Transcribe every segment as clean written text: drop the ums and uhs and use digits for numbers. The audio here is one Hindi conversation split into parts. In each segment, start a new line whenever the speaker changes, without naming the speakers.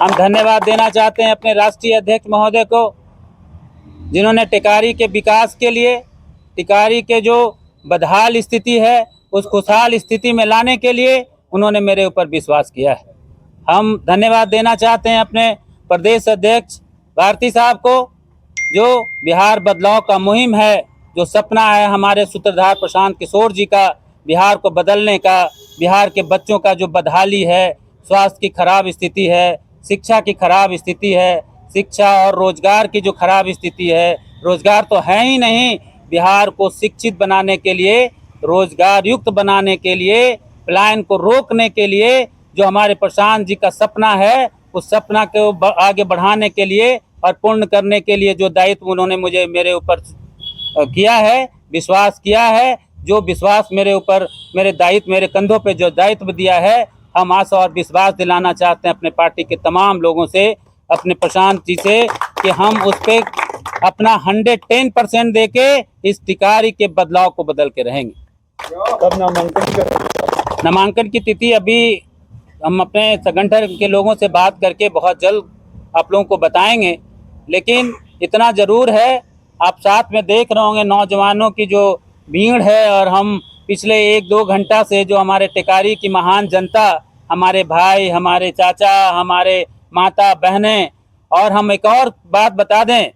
हम धन्यवाद देना चाहते हैं अपने राष्ट्रीय अध्यक्ष महोदय को, जिन्होंने टिकारी के विकास के लिए, टिकारी के जो बदहाल स्थिति है उस खुशहाल स्थिति में लाने के लिए उन्होंने मेरे ऊपर विश्वास किया है। हम धन्यवाद देना चाहते हैं अपने प्रदेश अध्यक्ष भारती साहब को, जो बिहार बदलाव का मुहिम है, जो सपना है हमारे सूत्रधार प्रशांत किशोर जी का बिहार को बदलने का, बिहार के बच्चों का जो बदहाली है, स्वास्थ्य की खराब स्थिति है, शिक्षा की खराब स्थिति है, शिक्षा और रोजगार की जो खराब स्थिति है, रोजगार तो है ही नहीं, बिहार को शिक्षित बनाने के लिए, रोजगार युक्त बनाने के लिए, पलायन को रोकने के लिए जो हमारे प्रशांत जी का सपना है, उस सपना को आगे बढ़ाने के लिए और पूर्ण करने के लिए जो दायित्व उन्होंने मुझे मेरे ऊपर किया है, विश्वास किया है, जो विश्वास मेरे ऊपर, मेरे दायित्व, मेरे कंधों पे जो दायित्व दिया है, हम आशा और विश्वास दिलाना चाहते हैं अपने पार्टी के तमाम लोगों से, अपने प्रशांत जी से, कि हम उस पर अपना 110% दे के इस टिकारी के बदलाव को बदल के रहेंगे। कब नामांकन की तिथि अभी हम अपने संगठन के लोगों से बात करके बहुत जल्द आप लोगों को बताएंगे, लेकिन इतना ज़रूर है, आप साथ में देख रहे होंगे नौजवानों की जो भीड़ है, और हम पिछले 1-2 घंटा से जो हमारे टिकारी की महान जनता, हमारे भाई, हमारे चाचा, हमारे माता बहनें, और हम एक और बात बता दें,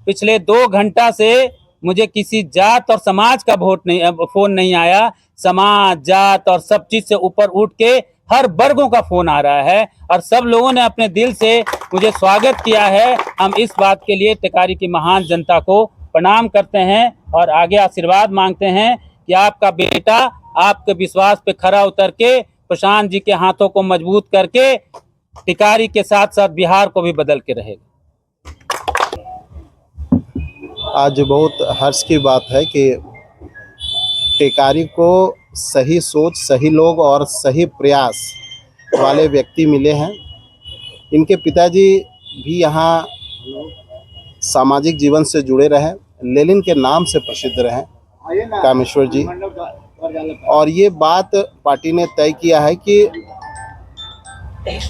पिछले 2 घंटा से मुझे किसी जात और समाज का फ़ोन नहीं आया। समाज, जात और सब चीज़ से ऊपर उठ के हर वर्गों का फ़ोन आ रहा है, और सब लोगों ने अपने दिल से मुझे स्वागत किया है। हम इस बात के लिए टिकारी की महान जनता को प्रणाम करते हैं और आगे आशीर्वाद मांगते हैं कि आपका बेटा आपके विश्वास पे खरा उतर के प्रशांत जी के हाथों को मजबूत करके टिकारी के साथ साथ बिहार को भी बदल के रहेगा।
आज बहुत हर्ष की बात है कि टिकारी को सही सोच, सही लोग और सही प्रयास वाले व्यक्ति मिले हैं। इनके पिताजी भी यहाँ सामाजिक जीवन से जुड़े रहे, लेनिन के नाम से प्रसिद्ध रहे कामेश्वर जी, और ये बात पार्टी ने तय किया है कि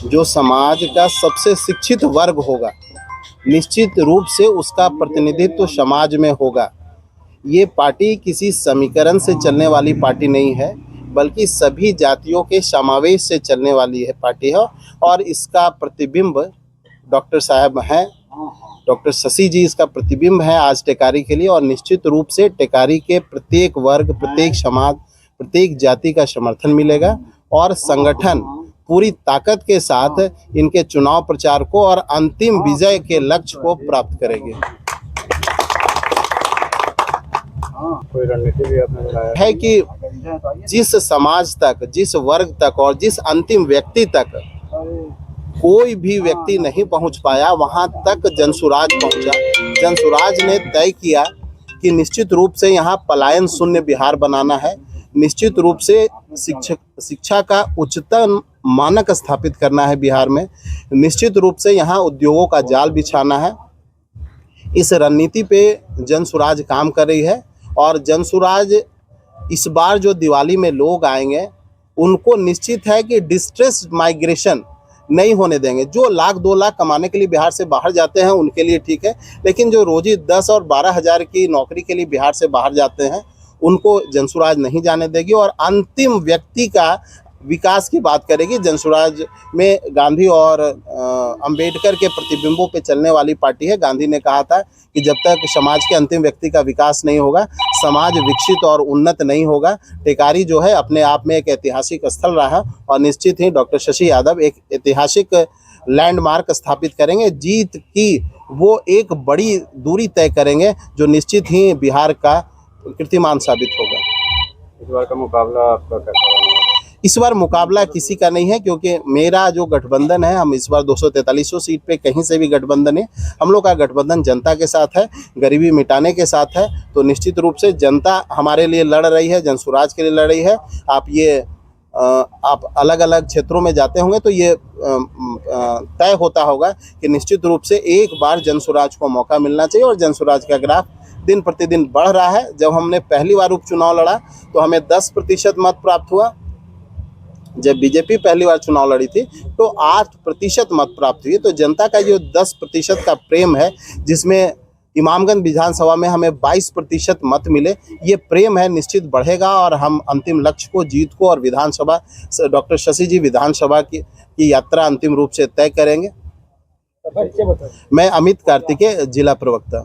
जो समाज का सबसे शिक्षित वर्ग होगा, निश्चित रूप से उसका प्रतिनिधित्व समाज में होगा। ये पार्टी किसी समीकरण से चलने वाली पार्टी नहीं है, बल्कि सभी जातियों के समावेश से चलने वाली है पार्टी है, और इसका प्रतिबिंब डॉक्टर साहब हैं, डॉक्टर शशि जी इसका प्रतिबिंब है आज टिकारी के लिए। और निश्चित रूप से टिकारी के प्रत्येक वर्ग, प्रत्येक समाज, प्रत्येक जाति का समर्थन मिलेगा, और संगठन पूरी ताकत के साथ इनके चुनाव प्रचार को और अंतिम विजय के लक्ष्य को प्राप्त करेंगे।
कोई रणनीति भी आपने बताया
है कि जिस समाज तक, जिस वर्ग तक और जिस अंतिम व्यक्ति तक कोई भी व्यक्ति नहीं पहुंच पाया, वहां तक जनसुराज पहुंचा। जनसुराज ने तय किया कि निश्चित रूप से यहाँ पलायन शून्य बिहार बनाना है, निश्चित रूप से शिक्षा का उच्चतम मानक स्थापित करना है बिहार में, निश्चित रूप से यहाँ उद्योगों का जाल बिछाना है। इस रणनीति पे जनसुराज काम कर रही है, और जनसुराज इस बार जो दिवाली में लोग आएंगे उनको निश्चित है कि डिस्ट्रेस माइग्रेशन नहीं होने देंगे। जो 1 लाख 2 लाख कमाने के लिए बिहार से बाहर जाते हैं उनके लिए ठीक है, लेकिन जो रोजी 10 और 12 हज़ार की नौकरी के लिए बिहार से बाहर जाते हैं उनको जनसुराज नहीं जाने देगी, और अंतिम व्यक्ति का विकास की बात करेगी। जनसुराज में गांधी और अंबेडकर के प्रतिबिंबों पे चलने वाली पार्टी है। गांधी ने कहा था कि जब तक समाज के अंतिम व्यक्ति का विकास नहीं होगा, समाज विकसित और उन्नत नहीं होगा। टिकारी जो है अपने आप में एक ऐतिहासिक स्थल रहा, और निश्चित ही डॉक्टर शशि यादव एक ऐतिहासिक लैंडमार्क स्थापित करेंगे। जीत की वो एक बड़ी दूरी तय करेंगे जो निश्चित ही बिहार का कीर्तिमान साबित होगा।
इस बार का मुकाबला आपका कैसा रहने वाला है?
इस बार मुकाबला किसी का नहीं है, क्योंकि मेरा जो गठबंधन है, हम इस बार 243 सीट पे कहीं से भी गठबंधन है, हम लोग का गठबंधन जनता के साथ है, गरीबी मिटाने के साथ है। तो निश्चित रूप से जनता हमारे लिए लड़ रही है, जनसुराज के लिए लड़ रही है। आप अलग अलग क्षेत्रों में जाते होंगे तो ये तय होता होगा कि निश्चित रूप से एक बार जनसुराज को मौका मिलना चाहिए, और जनसुराज का ग्राफ दिन प्रतिदिन बढ़ रहा है। जब हमने पहली बार उपचुनाव लड़ा तो हमें 10% मत प्राप्त हुआ, जब बीजेपी पहली बार चुनाव लड़ी थी तो 8% मत प्राप्त हुए। तो जनता का जो 10% का प्रेम है, जिसमें इमामगंज विधानसभा में हमें 22% मत मिले, ये प्रेम है, निश्चित बढ़ेगा और हम अंतिम लक्ष्य को, जीत को और विधानसभा डॉक्टर शशि जी विधानसभा की यात्रा अंतिम रूप से तय करेंगे। मैं अमित कार्तिकेय, जिला प्रवक्ता।